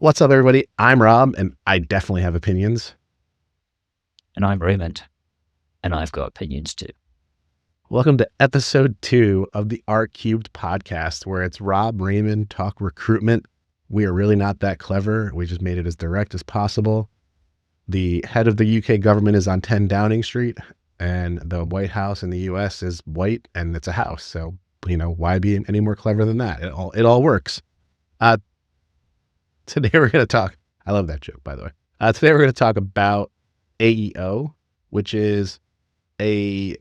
What's up, everybody? I'm Rob, and I definitely have opinions. And I'm Raymond, and I've got opinions too. Welcome to episode 2 of the RCubed Podcast, where it's Rob, Raymond, talk recruitment. We are really not that clever. We just made it as direct as possible. The head of the UK government is on 10 Downing Street, and the White House in the US is white, and it's a house. So, why be any more clever than that? It all works. Today we're going to talk, I love that joke, by the way. Today we're going to talk about AEO, which is a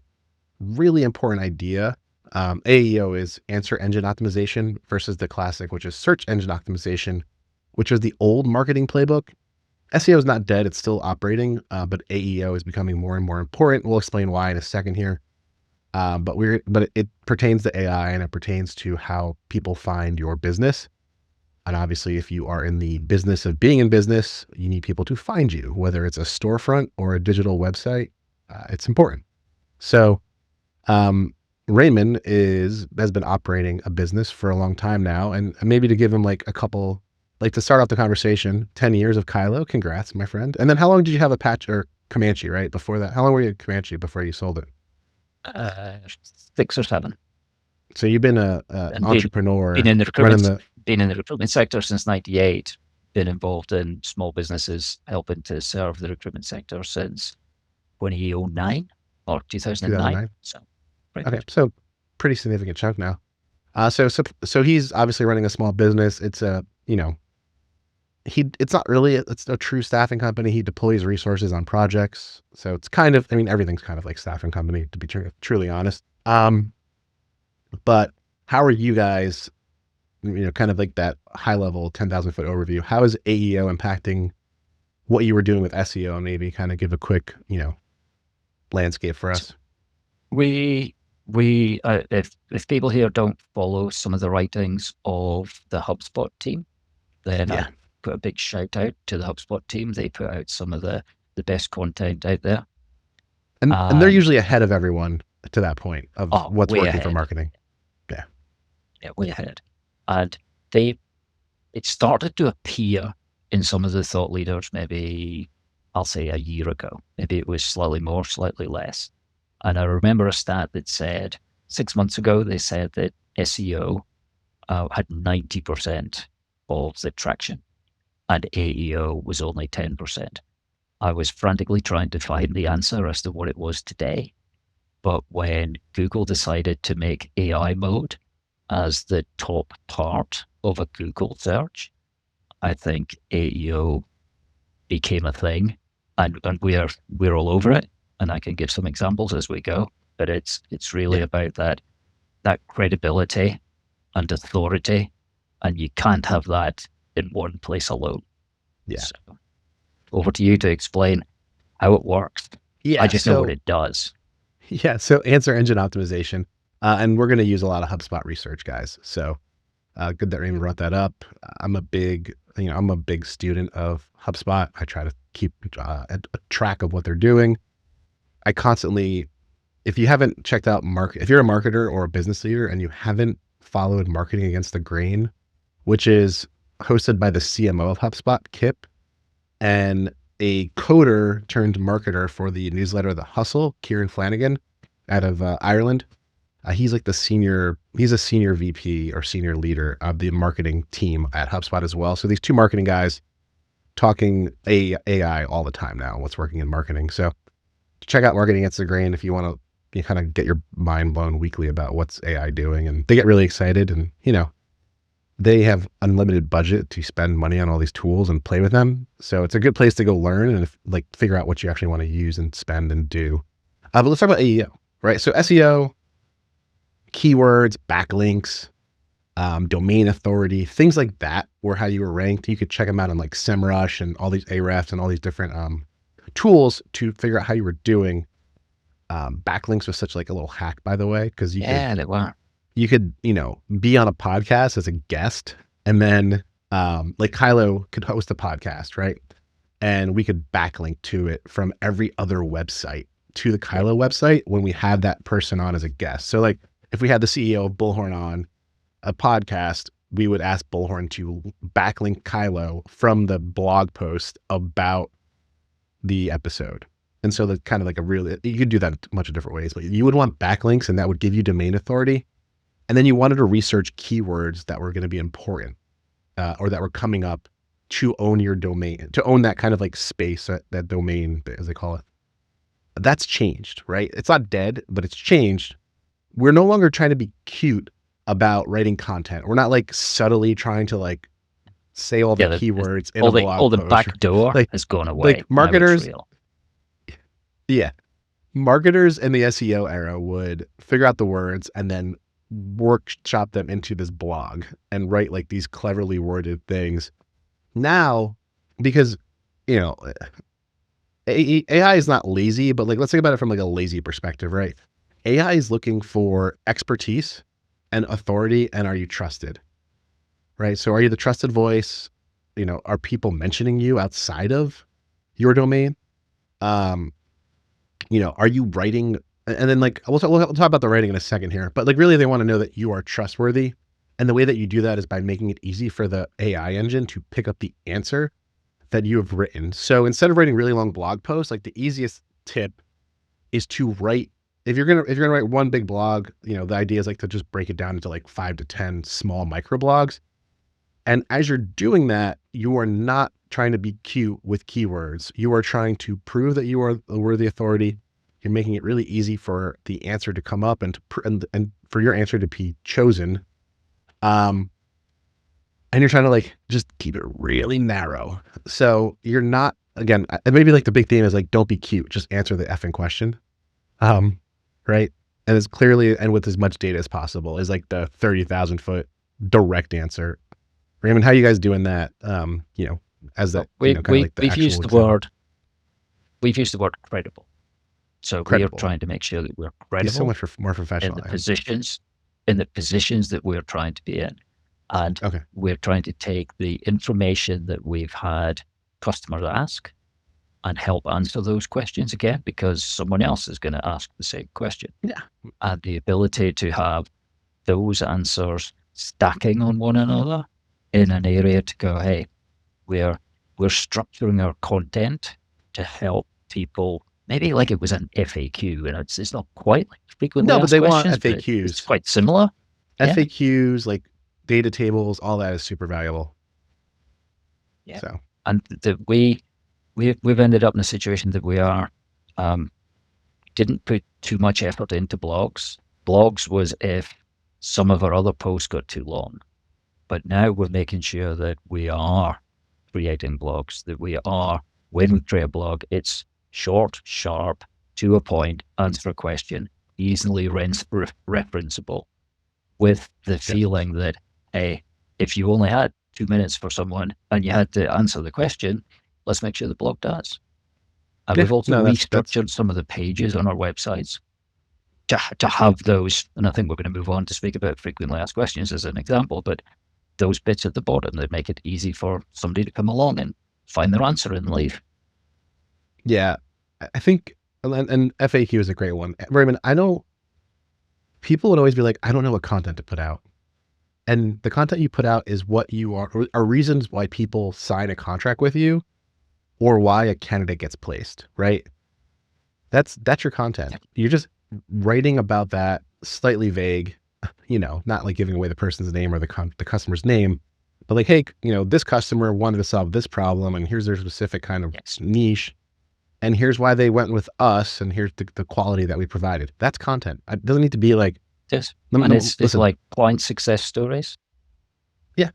really important idea. AEO is answer engine optimization versus the classic, which is search engine optimization, which is the old marketing playbook. SEO is not dead. It's still operating, but AEO is becoming more and more important. We'll explain why in a second here. But it pertains to AI, and it pertains to how people find your business. And obviously, if you are in the business of being in business, you need people to find you, whether it's a storefront or a digital website. It's important. So Raymond has been operating a business for a long time now. And maybe to give him to start off the conversation, 10 years of Kyloe. Congrats, my friend. And then how long did you have Comanche, right? Before that, how long were you at Comanche before you sold it? 6 or 7. So you've been an entrepreneur. Been in the recruitment sector since 98. Been involved in small businesses, helping to serve the recruitment sector since 2009 or 2009. So pretty significant chunk now. So he's obviously running a small business. It's it's a true staffing company. He deploys resources on projects. So it's everything's kind of like staffing company, to be truly honest. But how are you guys, kind of like that high level 10,000 foot overview? How is AEO impacting what you were doing with SEO? Maybe kind of give a quick, landscape for us. We if people here don't follow some of the writings of the HubSpot team, then I put a big shout out to the HubSpot team. They put out some of the best content out there. And they're usually ahead of everyone to that point of what's working ahead for marketing. Yeah, way ahead. And it started to appear in some of the thought leaders, maybe I'll say a year ago. Maybe it was slightly more, slightly less. And I remember a stat that said 6 months ago, they said that SEO had 90% of the traction and AEO was only 10%. I was frantically trying to find the answer as to what it was today. But when Google decided to make AI mode as the top part of a Google search, I think AEO became a thing, and we're all over it. And I can give some examples as we go, but it's really about that credibility and authority, and you can't have that in one place alone. Yeah. So, over to you to explain how it works. Yeah. I just know what it does. Yeah. So answer engine optimization. And we're going to use a lot of HubSpot research, guys. So good that Raymond brought that up. I'm a big student of HubSpot. I try to keep a track of what they're doing. I constantly, if you haven't checked out if you're a marketer or a business leader and you haven't followed Marketing Against the Grain, which is hosted by the CMO of HubSpot, Kip, and a coder turned marketer for the newsletter The Hustle, Kieran Flanagan, out of Ireland. He's a senior VP or senior leader of the marketing team at HubSpot as well. So these two marketing guys talking AI all the time now, what's working in marketing. So check out Marketing Against the Grain if you want to kind of get your mind blown weekly about what's AI doing. And they get really excited, and, they have unlimited budget to spend money on all these tools and play with them. So it's a good place to go learn and figure out what you actually want to use and spend and do. But let's talk about AEO, right? So SEO, keywords, backlinks, domain authority, things like that were how you were ranked. You could check them out on SEMrush and all these Ahrefs and all these different tools to figure out how you were doing. Backlinks was such a little hack, by the way, because you could be on a podcast as a guest, and then Kyloe could host a podcast, right? And we could backlink to it from every other website to the Kyloe website when we have that person on as a guest. So if we had the CEO of Bullhorn on a podcast, we would ask Bullhorn to backlink Kyloe from the blog post about the episode. And so that's kind of like you could do that a bunch of different ways, but you would want backlinks, and that would give you domain authority. And then you wanted to research keywords that were going to be important or that were coming up to own your domain, to own that kind of like space, that domain, as they call it. That's changed, right? It's not dead, but it's changed. We're no longer trying to be cute about writing content. We're not like subtly trying to like say all the keywords in a blog all the post. back door has gone away. Like marketers, marketers in the SEO era would figure out the words and then workshop them into this blog and write like these cleverly worded things. Now, because, you know, AI is not lazy, but like, let's think about it from like a lazy perspective, right? AI is looking for expertise and authority, and are you trusted, right? So are you the trusted voice? You know, are people mentioning you outside of your domain? You know, are you writing? And then like, we'll talk about the writing in a second here, but like really they want to know that you are trustworthy. And the way that you do that is by making it easy for the AI engine to pick up the answer that you have written. So instead of writing really long blog posts, like the easiest tip is to write, if you're going to write one big blog, you know, the idea is like to just break it down into like 5 to 10 small micro blogs. And as you're doing that, you are not trying to be cute with keywords. You are trying to prove that you are a worthy authority. You're making it really easy for the answer to come up and for your answer to be chosen. And you're trying to like just keep it really narrow. So you're not, again, maybe like the big theme is like, don't be cute, just answer the effing question. Right. And as clearly and with as much data as possible is like the 30,000 foot direct answer. Raymond, how are you guys doing that? You know, as that, we've used the word credible. So we are trying to make sure that we're credible. So much more professional in the positions that we're trying to be in. And we're trying to take the information that we've had customers ask and help answer those questions again, because someone else is going to ask the same question. Yeah. And the ability to have those answers stacking on one another in an area to go, hey, we're structuring our content to help people. Maybe like it was an FAQ, and it's not quite like frequently asked questions. No, but they want FAQs. It's quite similar. FAQs, like data tables, all that is super valuable. Yeah. So, and we've ended up in a situation that we are didn't put too much effort into blogs. Blogs was if some of our other posts got too long, but now we're making sure that we are creating blogs. That we are, when we create a blog, it's short, sharp, to a point, answer a question, easily referenceable, with the feeling that, hey, if you only had 2 minutes for someone and you had to answer the question, let's make sure the blog does. And we've also restructured some of the pages on our websites to have those, and I think we're going to move on to speak about frequently asked questions as an example, but those bits at the bottom that make it easy for somebody to come along and find their answer and leave. Yeah, I think, and FAQ is a great one. Raymond, I know people would always be like, I don't know what content to put out. And the content you put out is what you are reasons why people sign a contract with you or why a candidate gets placed, right? That's your content. You're just writing about that, slightly vague, you know, not like giving away the person's name or the customer's name, but like, hey, you know, this customer wanted to solve this problem and here's their specific kind of niche. And here's why they went with us, and here's the quality that we provided. That's content. It doesn't need to be like this. And it's like client success stories. Yeah,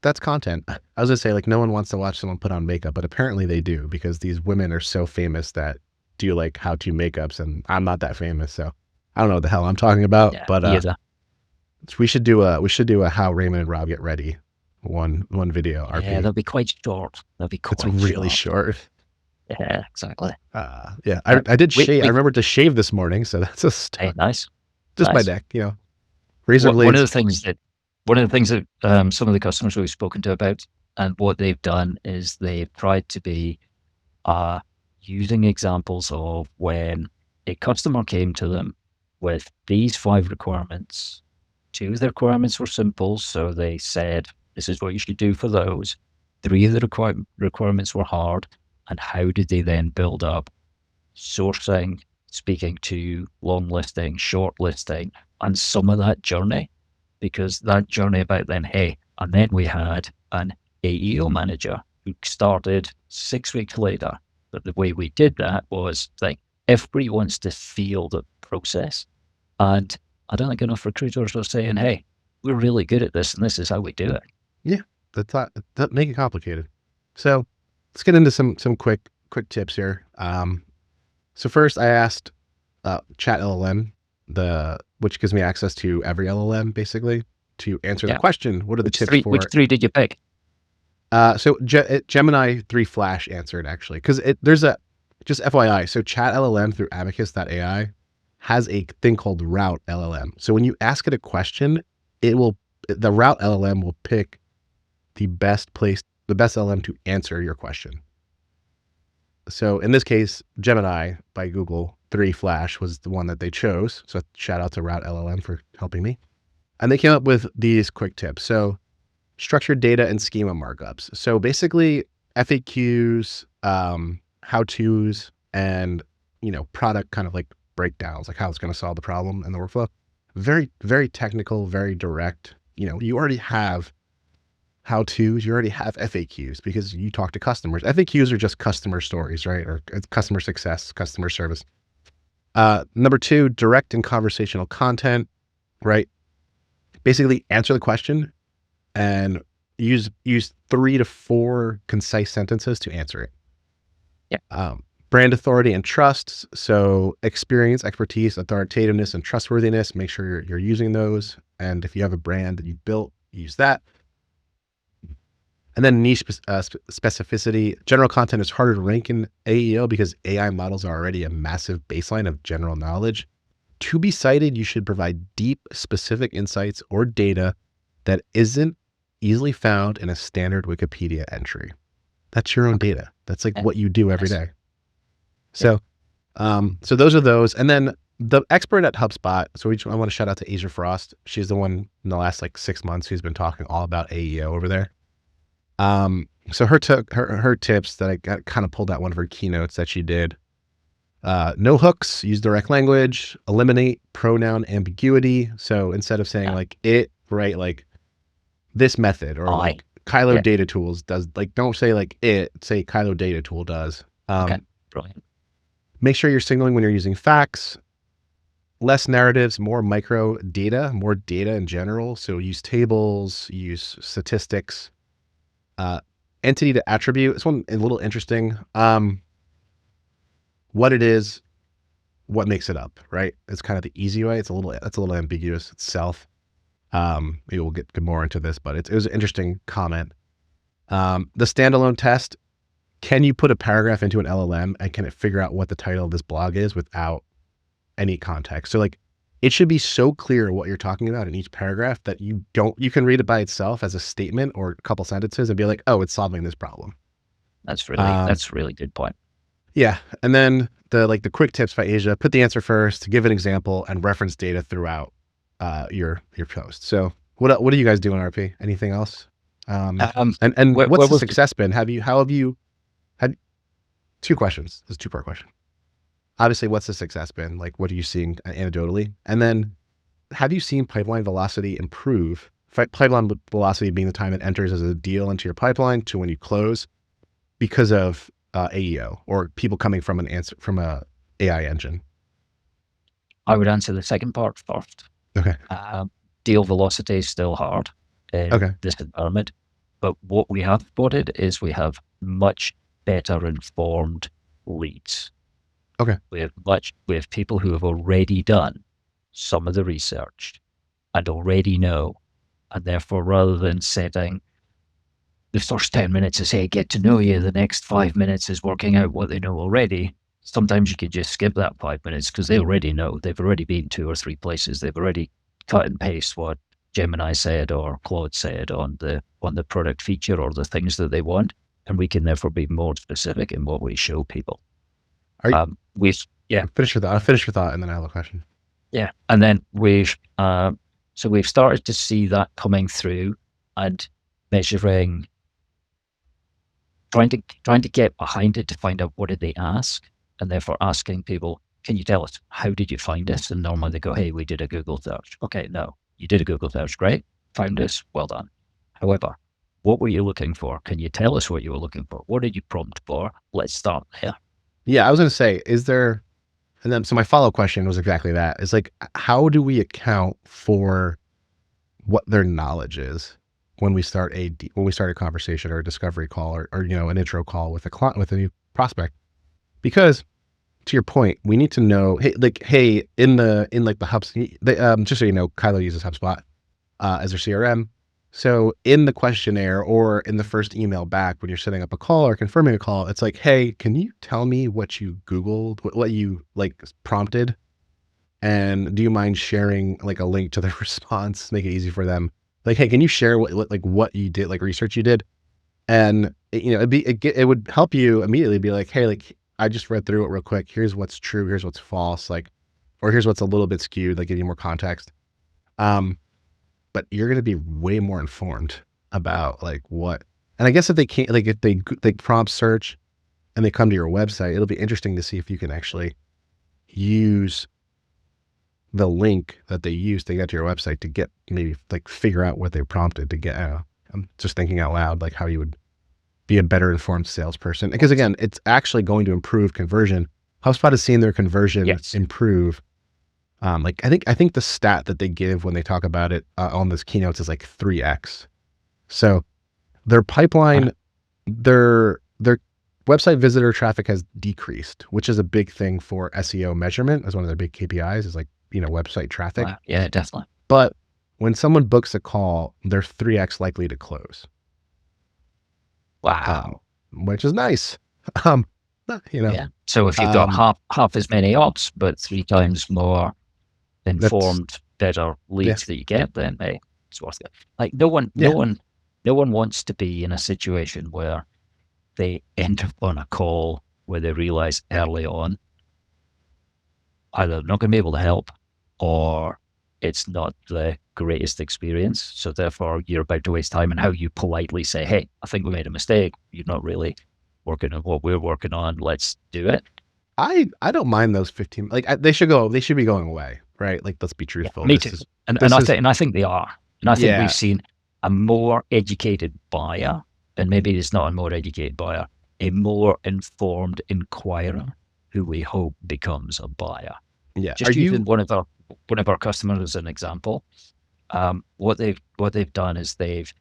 that's content. I was gonna say, like, no one wants to watch someone put on makeup, but apparently they do, because these women are so famous that do like how-to makeups, and I'm not that famous, so I don't know what the hell I'm talking about. Yeah, but we should do a how Raymond and Rob get ready one video. RP. Yeah, that'll be quite short. It's really short. Yeah, exactly. Yeah, I did shave. I remembered to shave this morning, so that's a start. Hey, nice. Just my neck, you know. Razor blades. One of the things that some of the customers we've spoken to about, and what they've done is they've tried to be using examples of when a customer came to them with these 5 requirements, 2 of the requirements were simple, so they said, this is what you should do for those. 3 of the requirements were hard, and how did they then build up sourcing, speaking to long listing, short listing, and some of that journey? Because that journey about then, hey, and then we had an AEO manager who started 6 weeks later. But the way we did that was like, everybody wants to feel the process. And I don't think enough recruiters are saying, hey, we're really good at this and this is how we do it. Yeah, that make it complicated. So let's get into some quick tips here. So first I asked Chat LLM, which gives me access to every LLM basically, to answer the question, what are the tips for... Which 3 did you pick? So Gemini 3 Flash answered actually, because there's just FYI, so Chat LLM through abacus.ai has a thing called Route LLM. So when you ask it a question, the Route LLM will pick the best LLM to answer your question. So in this case, Gemini by Google 3 Flash was the one that they chose. So shout out to Route LLM for helping me. And they came up with these quick tips. So structured data and schema markups. So basically FAQs, how-tos, and, product kind of like breakdowns, like how it's going to solve the problem in the workflow. Very, very technical, very direct. You already have how-tos, you already have FAQs because you talk to customers. FAQs are just customer stories, right? Or it's customer success, customer service. Number 2, direct and conversational content, right? Basically answer the question and use 3 to 4 concise sentences to answer it. Yeah. Brand authority and trust. So experience, expertise, authoritativeness, and trustworthiness. Make sure you're using those. And if you have a brand that you built, use that. And then niche specificity. General content is harder to rank in AEO because AI models are already a massive baseline of general knowledge. To be cited, you should provide deep, specific insights or data that isn't easily found in a standard Wikipedia entry. That's your own data. That's like what you do every day. So, so those are those. And then the expert at HubSpot. So I want to shout out to Asia Frost. She's the one in the last 6 months who's been talking all about AEO over there. So her tips that I kind of pulled out one of her keynotes that she did. No hooks, use direct language, eliminate pronoun ambiguity. So instead of saying it, right, like this method or like Kyloe data tools does, don't say it, say Kyloe data tool does. Okay, brilliant. Make sure you're signaling when you're using facts, less narratives, more micro data, more data in general. So use tables, use statistics, entity to attribute. This one a little interesting. What it is, what makes it up, right? It's kind of the easy way. It's a little ambiguous itself. Maybe we'll get more into this, but it was an interesting comment. The standalone test, can you put a paragraph into an LLM and can it figure out what the title of this blog is without any context? So it should be so clear what you're talking about in each paragraph that you can read it by itself as a statement or a couple sentences and be like, oh, it's solving this problem. That's a really good point. Yeah. And then the quick tips by Asia, put the answer first, give an example, and reference data throughout your post. So what are you guys doing, RP? Anything else? And what's the success been? How have you had 2 questions? This is a 2-part question. Obviously, what's the success been? What are you seeing anecdotally? And then have you seen pipeline velocity improve? Pipeline velocity being the time it enters as a deal into your pipeline to when you close because of AEO or people coming from a AI engine? I would answer the second part first. Okay. Deal velocity is still hard in this environment, but what we have spotted is we have much better informed leads. Okay. We have people who have already done some of the research and already know, and therefore rather than setting the first 10 minutes is, hey, get to know you, the next 5 minutes is working out what they know already. Sometimes you could just skip that 5 minutes because they already know. They've already been 2 or 3 places. They've already cut and paste what Gemini said or Claude said on the product feature or the things that they want. And we can therefore be more specific in what we show people. Finish your thought. I'll finish your thought and then I have a question. Yeah. And then we So we've started to see that coming through and measuring, trying to get behind it to find out what did they ask, and therefore asking people, can you tell us, how did you find us? And normally they go, hey, we did a Google search. Okay, no, you did a Google search. Great. Found us. Well done. However, what were you looking for? Can you tell us what you were looking for? What did you prompt for? Let's start there. Yeah, I was going to say, is there, and then so my follow-up question was exactly that. It's like, how do we account for what their knowledge is when we start a conversation or a discovery call or an intro call with a client, with a new prospect? Because to your point, we need to know, hey, in the HubSpot, just so you know, Kyloe uses HubSpot as their CRM. So in the questionnaire or in the first email back when you're setting up a call or confirming a call, it's like, hey, can you tell me what you Googled, what you prompted? And do you mind sharing a link to the response, make it easy for them? Like, hey, can you share what you did, research you did? And it would help you immediately be like, hey, I just read through it real quick. Here's what's true. Here's what's false. Or here's what's a little bit skewed, give you more context. But you're going to be way more informed about what, and I guess if they can't, if they prompt search and they come to your website, it'll be interesting to see if you can actually use the link that they use to get to your website to get maybe figure out what they prompted to get. I'm just thinking out loud, how you would be a better informed salesperson. Because again, it's actually going to improve conversion. HubSpot has seen their conversion improve. I think the stat that they give when they talk about it on this keynotes is 3x. So their pipeline, their website visitor traffic has decreased, which is a big thing for SEO measurement as one of their big KPIs is website traffic. Wow. Yeah, definitely. But when someone books a call, they're 3x likely to close. Wow. Which is nice. Yeah. So if you've got half as many ops, but 3 times more informed, better leads that you get, then hey, it's worth it. No one wants to be in a situation where they end up on a call where they realize early on either they're not going to be able to help or it's not the greatest experience. So therefore you're about to waste time, and how you politely say, hey, I think we made a mistake. You're not really working on what we're working on. Let's do it. I don't mind those 15, they should be going away, right? Let's be truthful. Yeah, me too. And I think they are. And I think we've seen a more educated buyer, and maybe it's not a more educated buyer, a more informed inquirer who we hope becomes a buyer. Yeah. Just using one of our customers as an example, what they've done is they've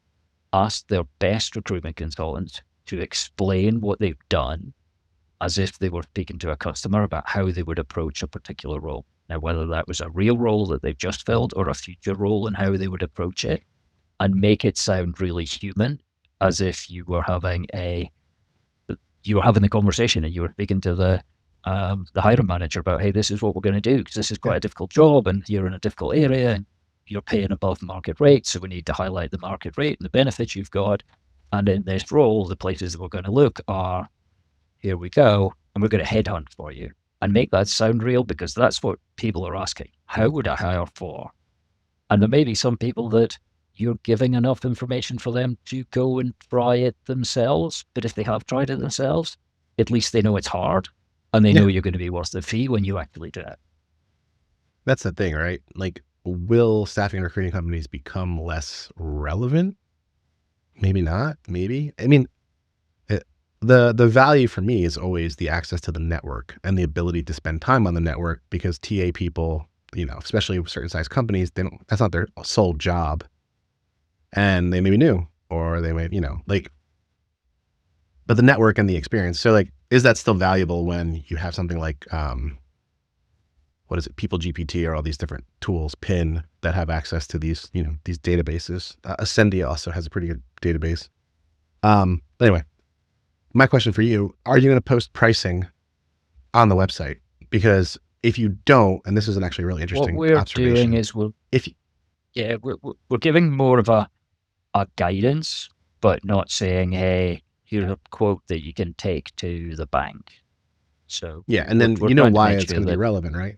asked their best recruitment consultants to explain what they've done as if they were speaking to a customer about how they would approach a particular role. Now, whether that was a real role that they've just filled or a future role and how they would approach it, and make it sound really human, as if you were having the conversation and you were speaking to the hiring manager about, hey, this is what we're going to do because this is quite a difficult job and you're in a difficult area and you're paying above market rate. So we need to highlight the market rate and the benefits you've got. And in this role, the places that we're going to look are, here we go, and we're going to headhunt for you and make that sound real, because that's what people are asking. How would I hire for? And there may be some people that you're giving enough information for them to go and try it themselves. But if they have tried it themselves, at least they know it's hard and they know you're going to be worth the fee when you actually do it. That's the thing, right? Will staffing and recruiting companies become less relevant? Maybe not. Maybe. I mean, the value for me is always the access to the network and the ability to spend time on the network, because TA people, especially with certain size companies, that's not their sole job. And they may be new, or they may, but the network and the experience. So is that still valuable when you have something like, what is it? People GPT, or all these different tools, PIN, that have access to these, these databases. Ascendia also has a pretty good database. Anyway, my question for you, are you going to post pricing on the website? Because if you don't, and this is actually really interesting what we're observation. doing is we're giving more of a guidance, but not saying, hey, here's a quote that you can take to the bank. So and then why it's going to be relevant, right?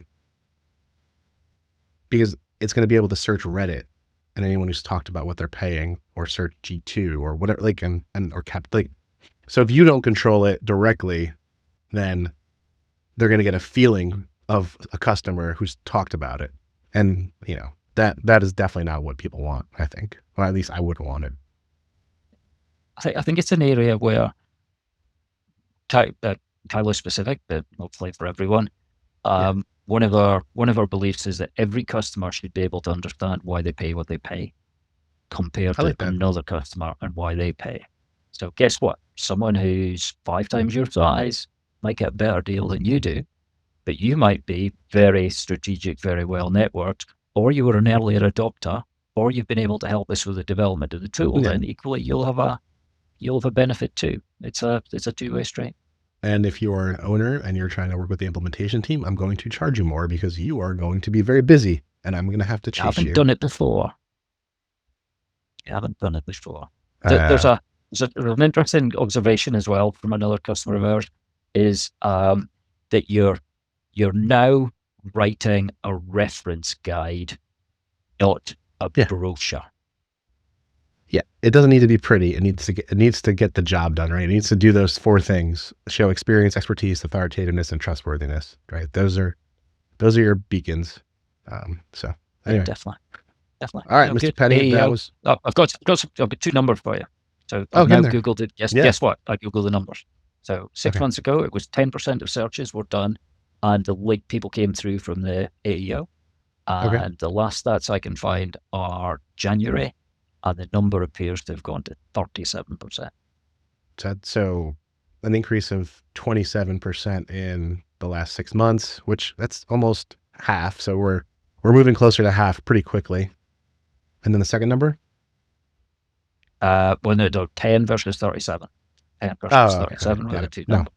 Because it's going to be able to search Reddit and anyone who's talked about what they're paying or search G2 or whatever, like, and or cap, like, so if you don't control it directly, then they're going to get a feeling of a customer who's talked about it. And, you know, that is definitely not what people want, I think. Or at least I wouldn't want it. I think it's an area where Kyloe specific, but hopefully for everyone. One of our beliefs is that every customer should be able to understand why they pay what they pay compared to another customer and why they pay. So guess what? Someone who's 5 times your size might get a better deal than you do, but you might be very strategic, very well networked, or you were an earlier adopter, or you've been able to help us with the development of the tool. Then equally, you'll have a benefit too. It's a two-way street. And if you are an owner and you're trying to work with the implementation team, I'm going to charge you more because you are going to be very busy and I'm going to have to chase you. I haven't done it before. There's an interesting observation as well from another customer of ours is that you're now writing a reference guide, not a brochure. Yeah, it doesn't need to be pretty. It needs to get the job done, right? It needs to do those 4 things: show experience, expertise, authoritativeness, and trustworthiness. Right? Those are your beacons. So anyway, definitely. All right, Mr. Penny, I've got 2 numbers for you. So I've now Googled it. Guess what? I Googled the numbers. So 6 months ago, it was 10% of searches were done, and the link people came through from the AEO. And the last stats I can find are January, and the number appears to have gone to 37%. So an increase of 27% in the last 6 months, which that's almost half. So we're moving closer to half pretty quickly. And then the second number? 10 versus 37. 10 versus 37 were the 2 numbers.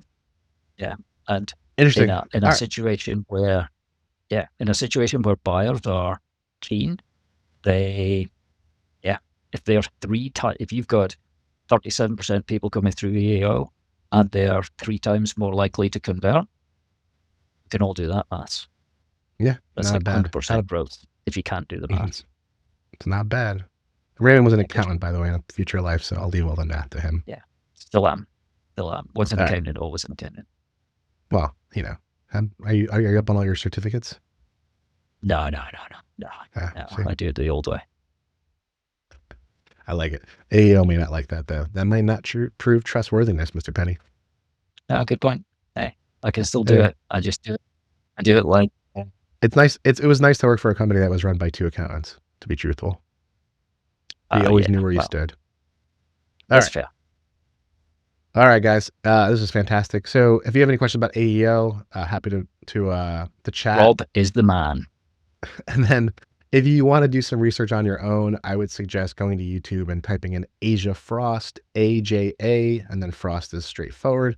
Yeah. And interesting. In a situation where buyers are keen, if you've got 37% people coming through AEO and they're 3 times more likely to convert, you can all do that maths. Yeah. That's like 100% growth if you can't do the maths. It's not bad. Raymond was an accountant, by the way, in a future life, so I'll leave all the math to him. Yeah. Still am. Once an accountant, always an accountant. Well, you know, are you up on all your certificates? No. I do it the old way. I like it. AEO may not like that, though. That may not prove trustworthiness, Mr. Penny. No, good point. Hey, I can still do it. I just do it. I do it like... It's nice. It was nice to work for a company that was run by 2 accountants, to be truthful. You always knew where you stood. That's fair. All right, guys. This is fantastic. So if you have any questions about AEO, happy to chat. Rob is the man. And then if you want to do some research on your own, I would suggest going to YouTube and typing in Asia Frost, AJA, and then Frost is straightforward.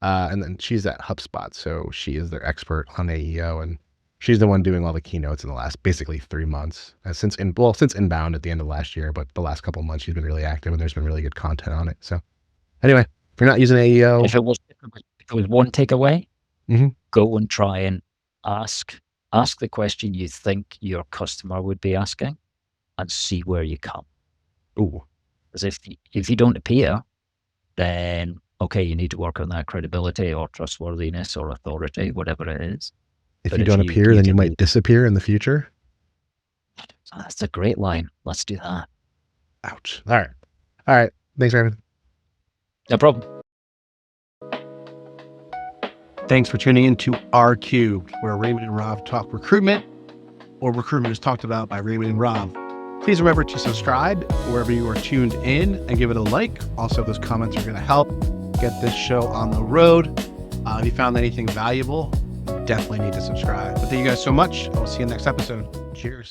And then she's at HubSpot. So she is their expert on AEO, and she's the one doing all the keynotes in the last basically 3 months. Since Inbound at the end of last year, but the last couple of months she's been really active and there's been really good content on it. So anyway, if you're not using AEO. If it was one takeaway, go and try and ask the question you think your customer would be asking and see where you come. Ooh. Because if you don't appear, then okay, you need to work on that credibility or trustworthiness or authority, whatever it is. If you don't appear, then you might disappear in the future. That's a great line. Let's do that. Ouch. All right. Thanks, Raymond. No problem. Thanks for tuning in to RCubed, where Raymond and Rob talk recruitment, or recruitment is talked about by Raymond and Rob. Please remember to subscribe wherever you are tuned in and give it a like. Also, those comments are going to help get this show on the road. If you found anything valuable, definitely need to subscribe. But thank you guys so much. I'll see you next episode. Cheers.